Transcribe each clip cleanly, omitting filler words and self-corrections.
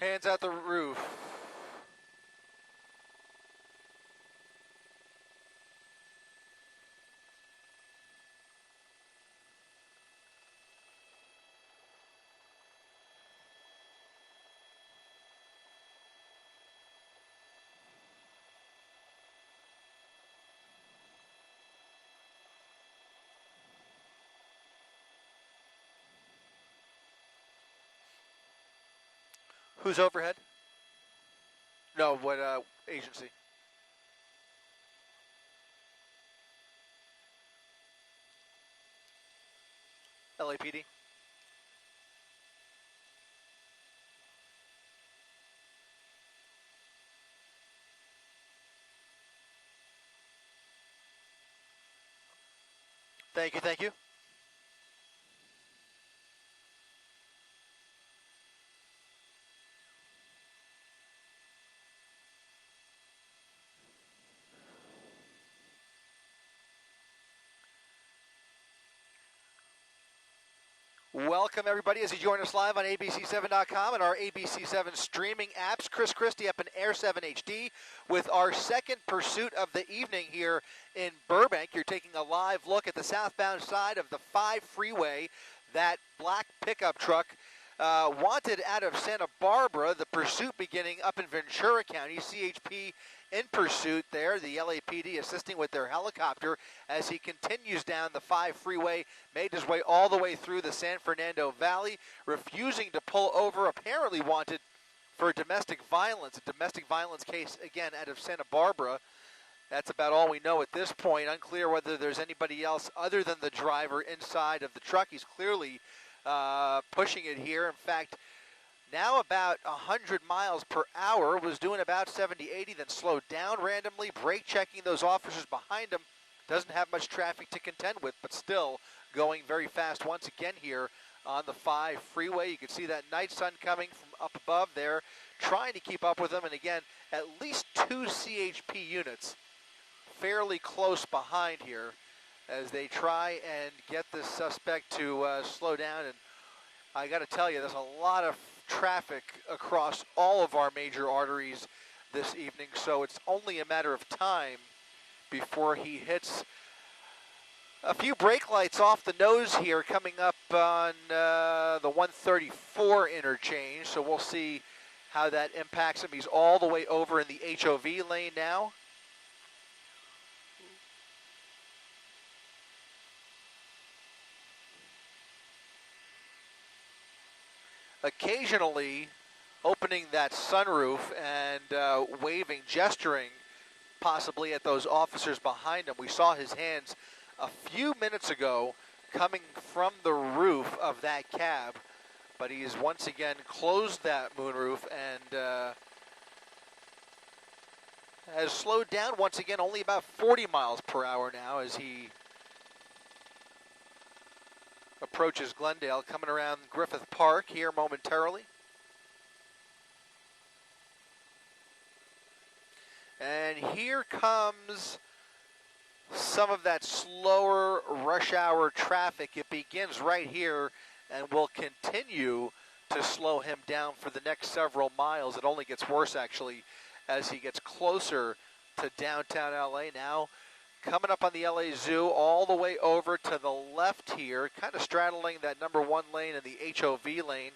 Hands out the roof. Who's overhead? No, what agency? LAPD. Thank you, thank you. Welcome, everybody, as you join us live on abc7.com and our ABC7 streaming apps. Chris Christie up in Air 7 HD with our second pursuit of the evening here in Burbank. You're taking a live look at the southbound side of the 5 freeway. That black pickup truck wanted out of Santa Barbara. The pursuit beginning up in Ventura County. CHP in pursuit there. The LAPD assisting with their helicopter as he continues down the 5 freeway, made his way all the way through the San Fernando Valley, refusing to pull over, apparently wanted for domestic violence. A domestic violence case, again, out of Santa Barbara. That's about all we know at this point. Unclear whether there's anybody else other than the driver inside of the truck. He's clearly pushing it here. In fact, now about 100 miles per hour, was doing about 70, 80, then slowed down randomly, brake checking those officers behind him. Doesn't have much traffic to contend with, but still going very fast once again here on the 5 freeway. You can see that night sun coming from up above there, trying to keep up with them. And again, at least 2 CHP units fairly close behind here as they try and get this suspect to slow down. And I got to tell you, there's a lot of traffic across all of our major arteries this evening, so it's only a matter of time before he hits a few brake lights off the nose here coming up on the 134 interchange. So we'll see how that impacts him. He's all the way over in the HOV lane now. Occasionally opening that sunroof and waving, gesturing possibly at those officers behind him. We saw his hands a few minutes ago coming from the roof of that cab, but he's once again closed that moonroof and has slowed down once again, only about 40 miles per hour now as he approaches Glendale, coming around Griffith Park here momentarily. And here comes some of that slower rush hour traffic. It begins right here and will continue to slow him down for the next several miles. It only gets worse, actually, as he gets closer to downtown LA. Now coming up on the LA Zoo, all the way over to the left here, kind of straddling that number 1 lane and the HOV lane.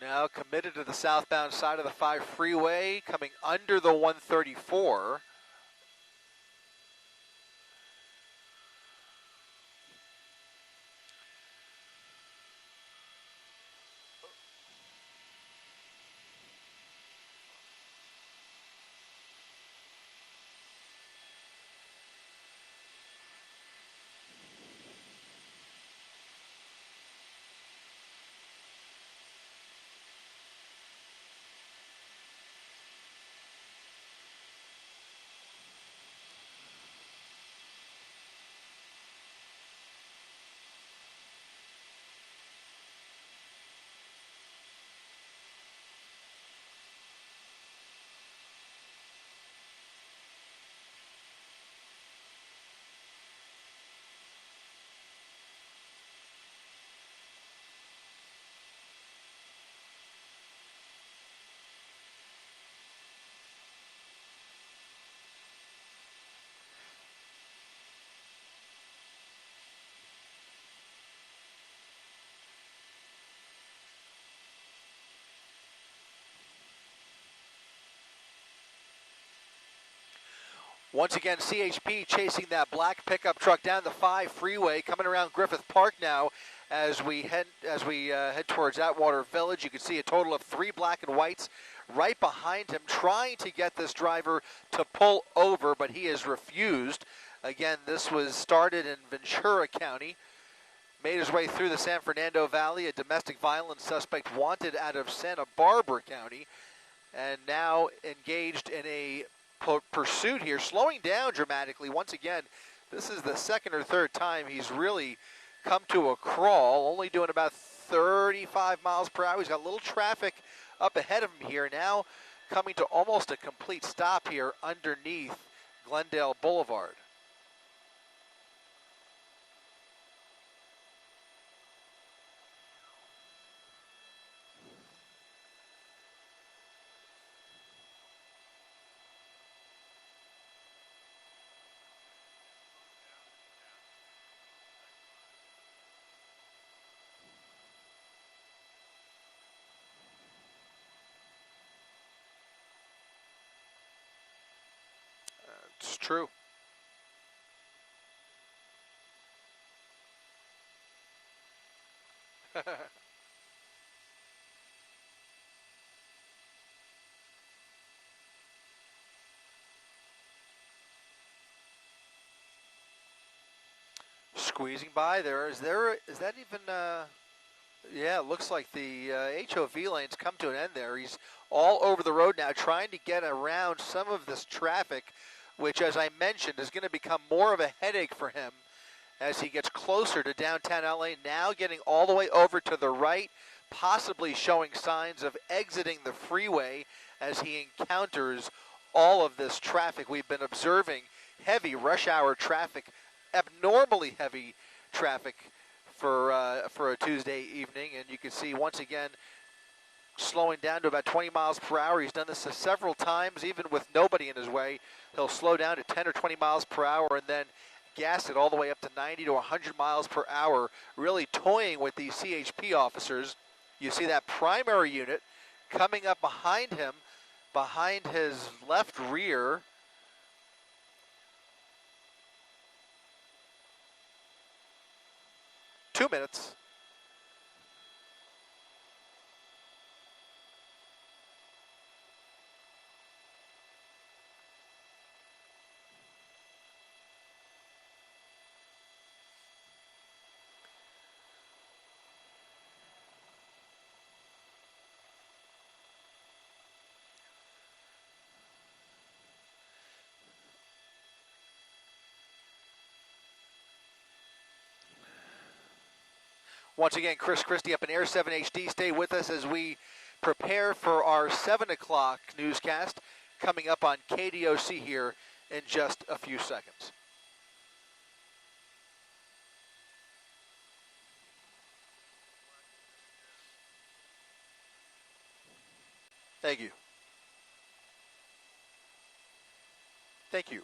Now committed to the southbound side of the 5 freeway, coming under the 134. Once again, CHP chasing that black pickup truck down the 5 freeway, coming around Griffith Park now. As we head towards Atwater Village, you can see a total of 3 black and whites right behind him, trying to get this driver to pull over, but he has refused. Again, this was started in Ventura County, made his way through the San Fernando Valley, a domestic violence suspect wanted out of Santa Barbara County, and now engaged in a pursuit here, slowing down dramatically. Once again, this is the second or third time he's really come to a crawl, only doing about 35 miles per hour. He's got a little traffic up ahead of him here, now coming to almost a complete stop here underneath Glendale Boulevard. It's true. Squeezing by there. Is that even, yeah, it looks like the HOV lane's come to an end there. He's all over the road now, trying to get around some of this traffic, which, as I mentioned, is going to become more of a headache for him as he gets closer to downtown LA, now getting all the way over to the right, possibly showing signs of exiting the freeway as he encounters all of this traffic. We've been observing heavy rush hour traffic, abnormally heavy traffic for a Tuesday evening, and you can see once again slowing down to about 20 miles per hour. He's done this several times, even with nobody in his way. He'll slow down to 10 or 20 miles per hour and then gas it all the way up to 90 to 100 miles per hour, really toying with these CHP officers. You see that primary unit coming up behind him, behind his left rear. Two minutes. Once again, Chris Christie up in Air 7 HD. Stay with us as we prepare for our 7 o'clock newscast coming up on KDOC here in just a few seconds. Thank you. Thank you.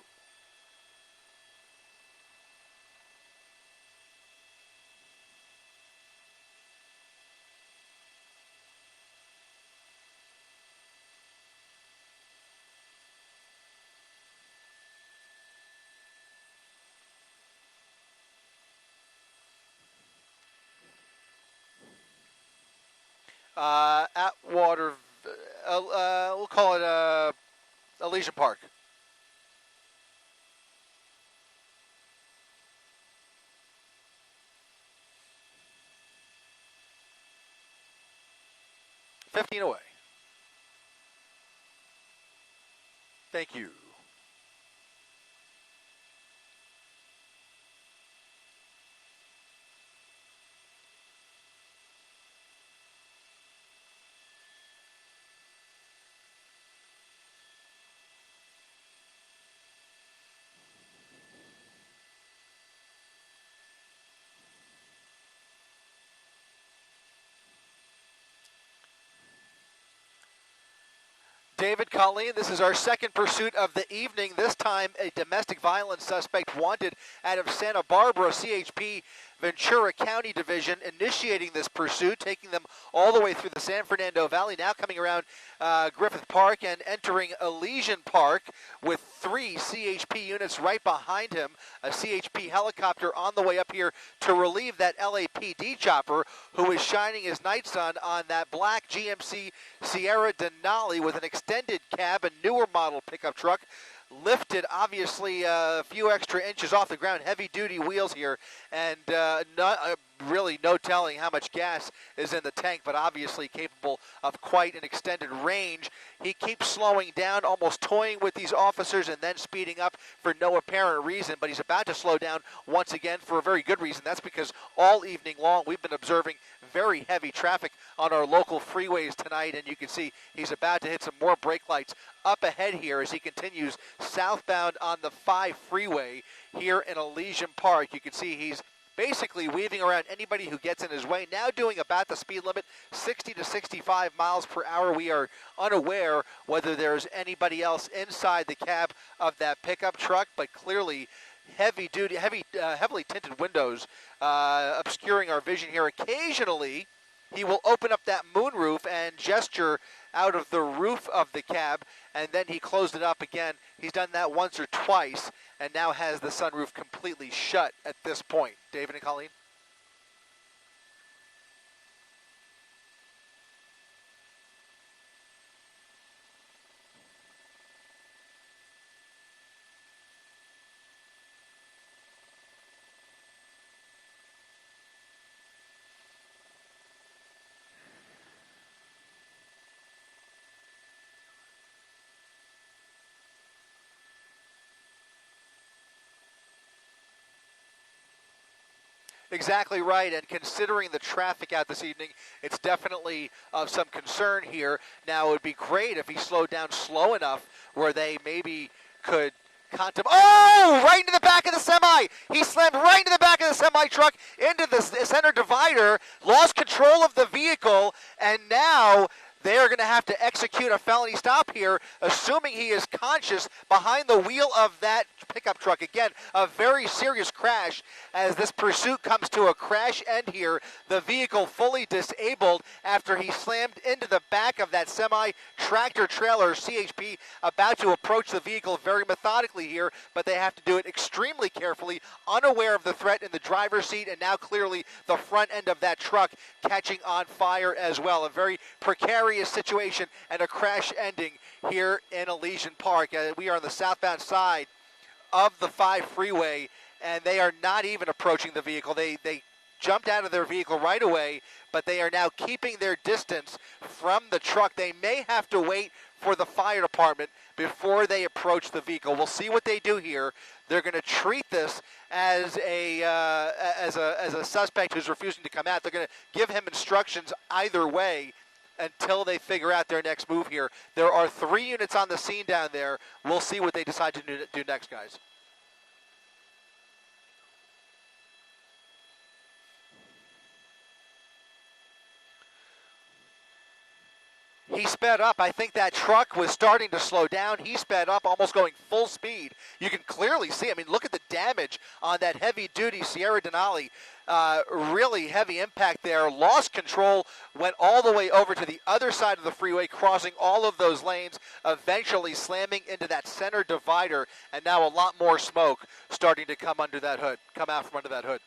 Atwater, we'll call it Elysian Park. $15 away. Thank you. David Colleen, this is our second pursuit of the evening. This time, a domestic violence suspect wanted out of Santa Barbara. CHP Ventura County Division initiating this pursuit, taking them all the way through the San Fernando Valley, now coming around Griffith Park and entering Elysian Park with 3 CHP units right behind him, a CHP helicopter on the way up here to relieve that LAPD chopper who is shining his night sun on that black GMC Sierra Denali with an extended cab, a newer model pickup truck, lifted obviously a few extra inches off the ground, heavy duty wheels here, and really no telling how much gas is in the tank, but obviously capable of quite an extended range. He keeps slowing down, almost toying with these officers and then speeding up for no apparent reason, but he's about to slow down once again for a very good reason. That's because all evening long we've been observing very heavy traffic on our local freeways tonight, and you can see he's about to hit some more brake lights up ahead here as he continues southbound on the 5 freeway here in Elysian Park. You can see he's basically weaving around anybody who gets in his way, now doing about the speed limit, 60 to 65 miles per hour. We are unaware whether there's anybody else inside the cab of that pickup truck, but clearly heavily tinted windows obscuring our vision here. Occasionally, he will open up that moonroof and gesture out of the roof of the cab, and then he closed it up again. He's done that once or twice, and now has the sunroof completely shut at this point. David and Colleen? Exactly right, and considering the traffic out this evening, it's definitely of some concern here. Now, it would be great if he slowed down slow enough where they maybe could contemplate. Oh, right into the back of the semi! He slammed right into the back of the semi-truck, into the center divider, lost control of the vehicle, and now they are going to have to execute a felony stop here, assuming he is conscious behind the wheel of that pickup truck. Again, a very serious crash as this pursuit comes to a crash end here. The vehicle fully disabled after he slammed into the back of that semi-tractor trailer. CHP about to approach the vehicle very methodically here, but they have to do it extremely carefully, unaware of the threat in the driver's seat, and now clearly the front end of that truck catching on fire as well. A very precarious situation and a crash ending here in Elysian Park. We are on the southbound side of the 5 freeway, and they are not even approaching the vehicle. They jumped out of their vehicle right away, but they are now keeping their distance from the truck. They may have to wait for the fire department before they approach the vehicle. We'll see what they do here. They're going to treat this as a suspect who's refusing to come out. They're going to give him instructions either way until they figure out their next move here. There are 3 units on the scene down there. We'll see what they decide to do next, guys. He sped up. I think that truck was starting to slow down. He sped up, almost going full speed. You can clearly see, I mean, look at the damage on that heavy-duty Sierra Denali. Really heavy impact there. Lost control, went all the way over to the other side of the freeway, crossing all of those lanes, eventually slamming into that center divider, and now a lot more smoke starting to come out from under that hood.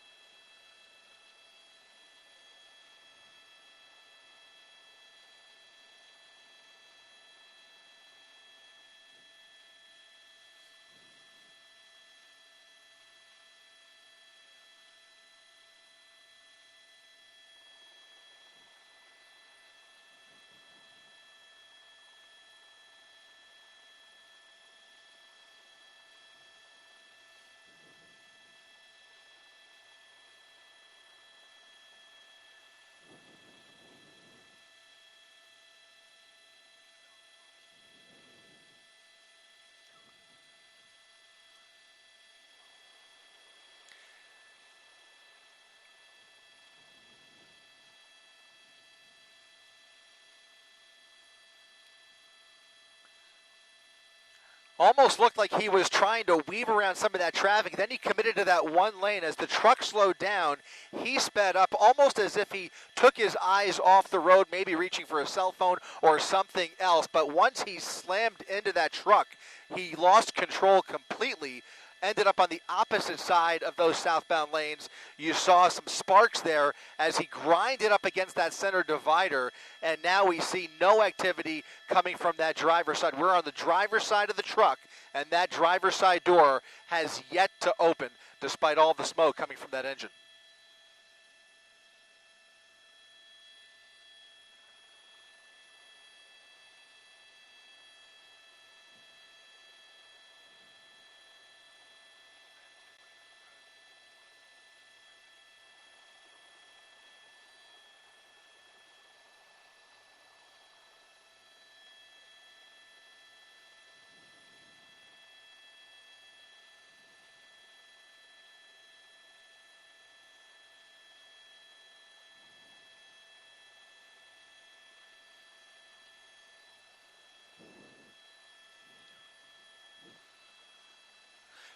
almost looked like he was trying to weave around some of that traffic. Then he committed to that one lane. As the truck slowed down, he sped up almost as if he took his eyes off the road, maybe reaching for a cell phone or something else. But once he slammed into that truck, he lost control completely, ended up on the opposite side of those southbound lanes. You saw some sparks there as he grinded up against that center divider, and now we see no activity coming from that driver's side. We're on the driver's side of the truck, and that driver's side door has yet to open, despite all the smoke coming from that engine.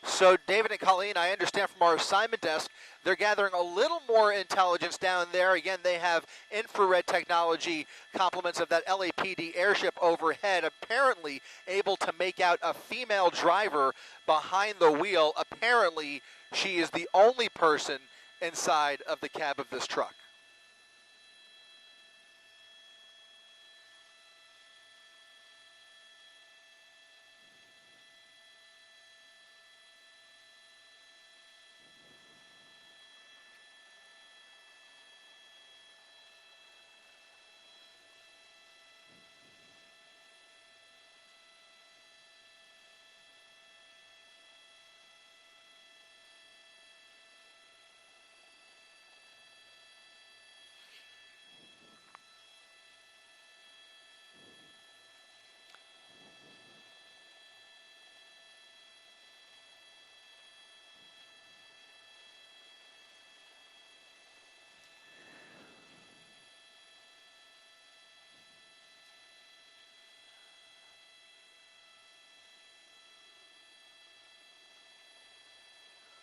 So, David and Colleen, I understand from our assignment desk, they're gathering a little more intelligence down there. Again, they have infrared technology, complements of that LAPD airship overhead, apparently able to make out a female driver behind the wheel. Apparently, she is the only person inside of the cab of this truck.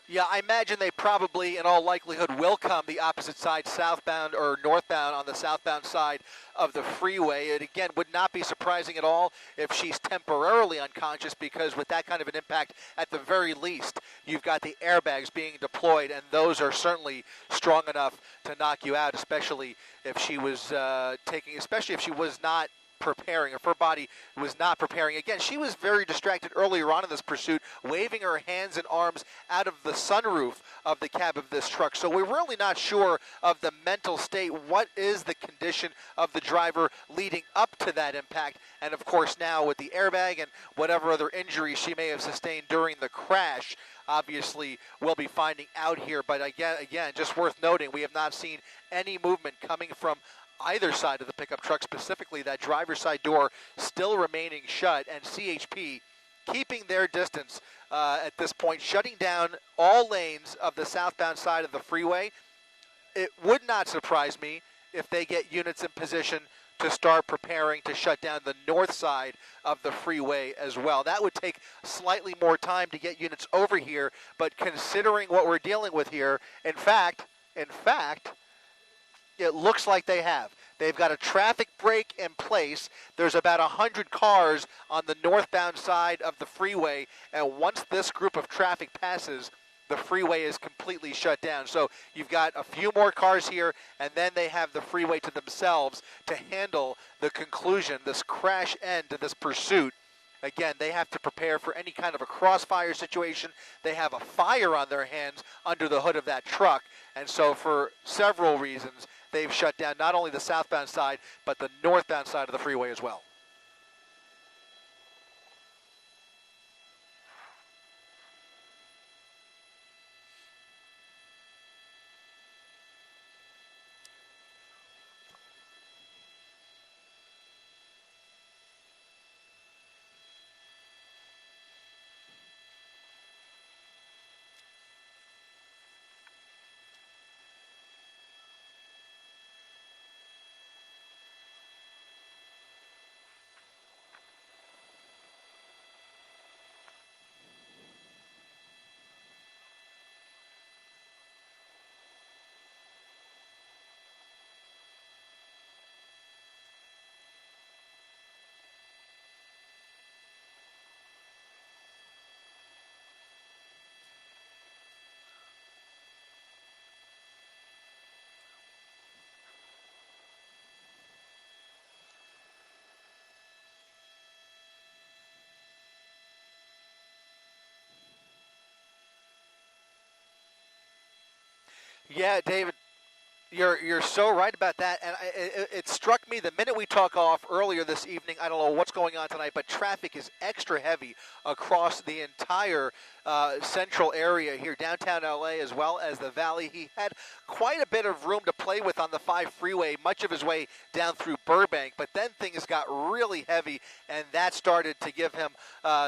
Yeah, I imagine they probably, in all likelihood, will come the opposite side, southbound or northbound on the southbound side of the freeway. It, again, would not be surprising at all if she's temporarily unconscious, because with that kind of an impact, at the very least, you've got the airbags being deployed, and those are certainly strong enough to knock you out, especially if she was especially if she was not preparing, if her body was not preparing. Again, she was very distracted earlier on in this pursuit, waving her hands and arms out of the sunroof of the cab of this truck. So we're really not sure of the mental state. What is the condition of the driver leading up to that impact? And of course now with the airbag and whatever other injuries she may have sustained during the crash, obviously we'll be finding out here. But again, just worth noting, we have not seen any movement coming from either side of the pickup truck, specifically that driver's side door still remaining shut, and CHP keeping their distance at this point, shutting down all lanes of the southbound side of the freeway. It would not surprise me if they get units in position to start preparing to shut down the north side of the freeway as well. That would take slightly more time to get units over here, but considering what we're dealing with here, in fact, it looks like they have. They've got a traffic brake in place. There's about 100 cars on the northbound side of the freeway, and once this group of traffic passes, the freeway is completely shut down. So you've got a few more cars here, and then they have the freeway to themselves to handle the conclusion, this crash end to this pursuit. Again, they have to prepare for any kind of a crossfire situation. They have a fire on their hands under the hood of that truck, and so for several reasons, they've shut down not only the southbound side, but the northbound side of the freeway as well. Yeah, David, you're so right about that, and it struck me the minute we talk off earlier this evening. I don't know what's going on tonight, but traffic is extra heavy across the entire central area here, downtown LA, as well as the Valley. He had quite a bit of room to play with on the 5 freeway, much of his way down through Burbank, but then things got really heavy, and that started to give him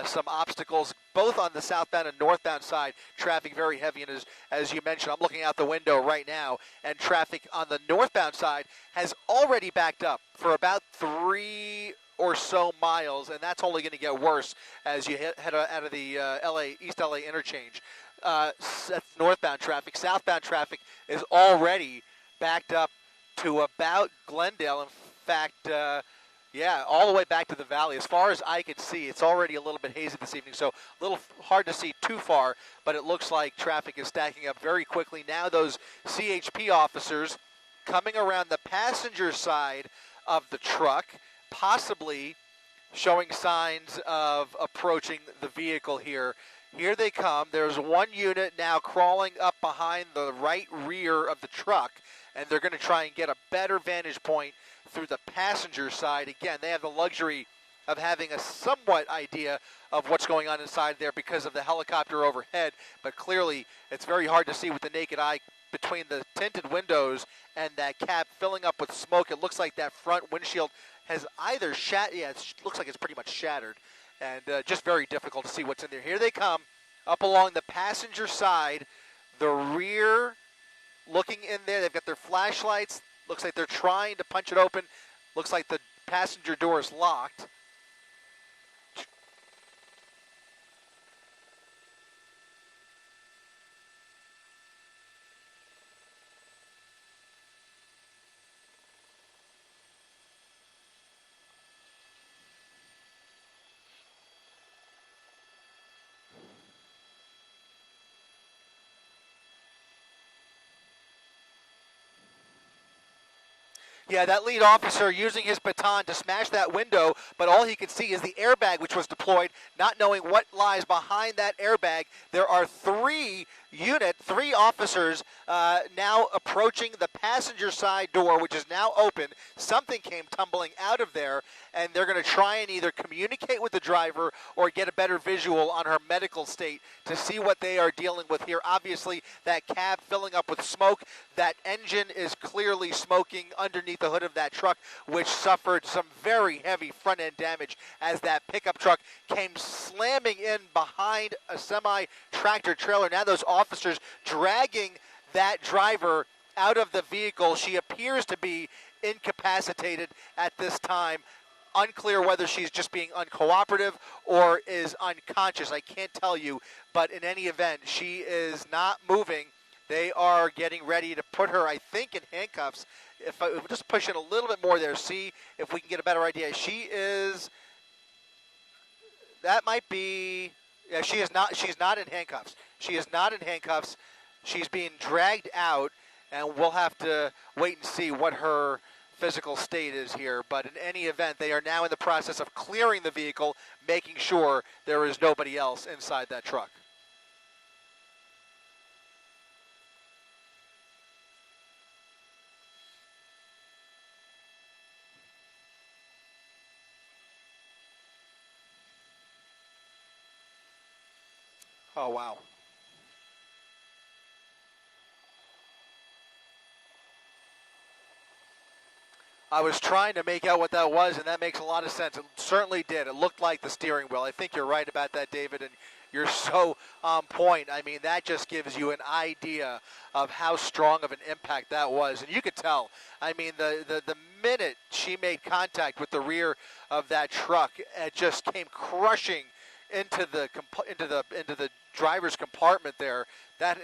some obstacles, both on the southbound and northbound side. Traffic very heavy, and as you mentioned, I'm looking out the window right now, and traffic on the northbound side has already backed up for about 3 or so miles, and that's only going to get worse as you head out of the East LA interchange. That's northbound traffic. Southbound traffic is already backed up to about Glendale. In fact, all the way back to the Valley. As far as I can see, it's already a little bit hazy this evening, so a little hard to see too far, but it looks like traffic is stacking up very quickly. Now those CHP officers coming around the passenger side of the truck, possibly showing signs of approaching the vehicle here. Here they come. There's one unit now crawling up behind the right rear of the truck, and they're going to try and get a better vantage point through the passenger side. Again, they have the luxury of having a somewhat idea of what's going on inside there because of the helicopter overhead, but clearly it's very hard to see with the naked eye between the tinted windows and that cab filling up with smoke. It looks like that front windshield has either shattered, it looks like it's pretty much shattered, and just very difficult to see what's in there. Here they come up along the passenger side, the rear looking in there. They've got their flashlights. Looks like they're trying to punch it open. Looks like the passenger door is locked. Yeah, that lead officer using his baton to smash that window, but all he could see is the airbag which was deployed, not knowing what lies behind that airbag. There are three officers now approaching the passenger side door, which is now open. Something came tumbling out of there, and they're going to try and either communicate with the driver or get a better visual on her medical state to see what they are dealing with here. Obviously, that cab filling up with smoke. That engine is clearly smoking underneath the hood of that truck, which suffered some very heavy front-end damage as that pickup truck came slamming in behind a semi-tractor trailer. Now those officers dragging that driver out of the vehicle. She appears to be incapacitated at this time. Unclear whether she's just being uncooperative or is unconscious. I can't tell you, but in any event, she is not moving. They are getting ready to put her, I think, in handcuffs. If I just push in a little bit more there, see if we can get a better idea. She is, that might be, yeah, she's not in handcuffs. She is not in handcuffs. She's being dragged out, and we'll have to wait and see what her physical state is here. But in any event, they are now in the process of clearing the vehicle, making sure there is nobody else inside that truck. Oh, wow. I was trying to make out what that was, and that makes a lot of sense. It certainly did. It looked like the steering wheel. I think you're right about that, David, and you're so on point. I mean, that just gives you an idea of how strong of an impact that was. And you could tell. I mean, the minute she made contact with the rear of that truck, it just came crushing into the driver's compartment there. That,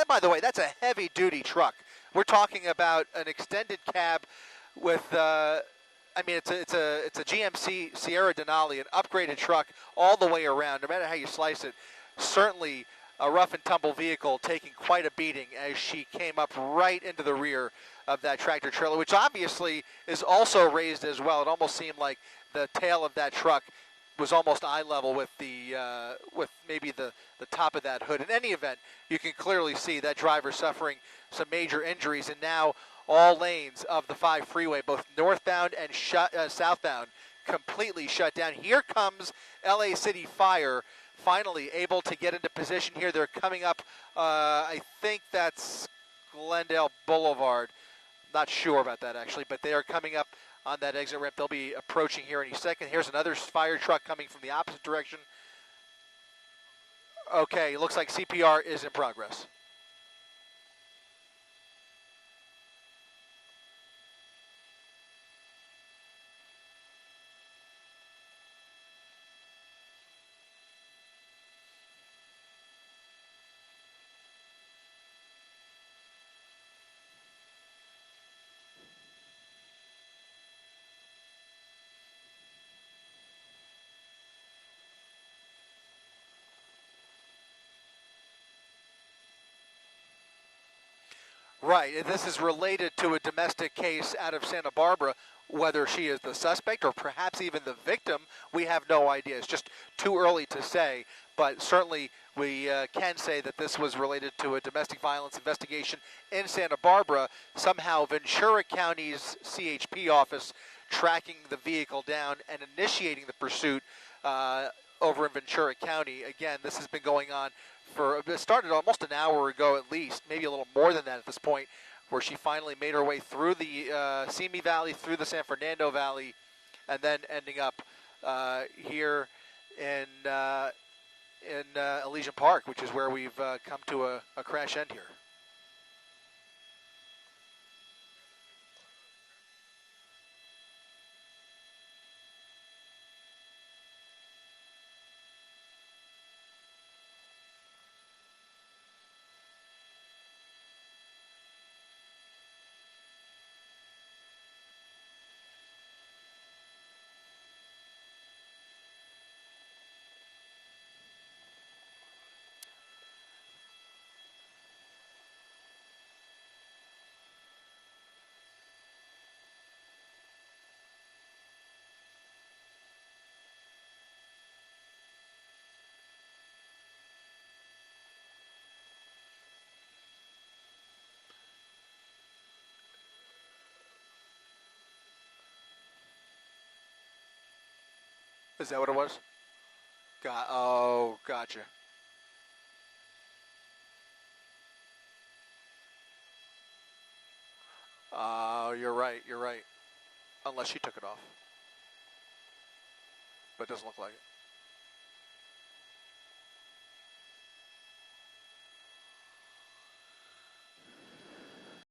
by the way, that's a heavy-duty truck. We're talking about an extended cab with, I mean, it's a GMC Sierra Denali, an upgraded truck all the way around, no matter how you slice it. Certainly a rough and tumble vehicle taking quite a beating as she came up right into the rear of that tractor trailer, which obviously is also raised as well. It almost seemed like the tail of that truck was almost eye level with with maybe the top of that hood. In any event, you can clearly see that driver suffering some major injuries, and now all lanes of the 5 freeway, both northbound and southbound, completely shut down. Here comes LA City Fire, finally able to get into position here. They're coming up, I think that's Glendale Boulevard. Not sure about that actually, but they are coming up on that exit ramp. They'll be approaching here any second. Here's another fire truck coming from the opposite direction. Okay, looks like CPR is in progress. Right, and this is related to a domestic case out of Santa Barbara. Whether she is the suspect or perhaps even the victim, we have no idea. It's just too early to say, but certainly we can say that this was related to a domestic violence investigation in Santa Barbara. Somehow Ventura County's CHP office tracking the vehicle down and initiating the pursuit over in Ventura County. Again, this has been going on it started almost an hour ago at least, maybe a little more than that at this point, where she finally made her way through the Simi Valley, through the San Fernando Valley, and then ending up here in Elysian Park, which is where we've come to a crash end here. Is that what it was? Oh, gotcha. You're right, you're right. Unless she took it off. But it doesn't look like it.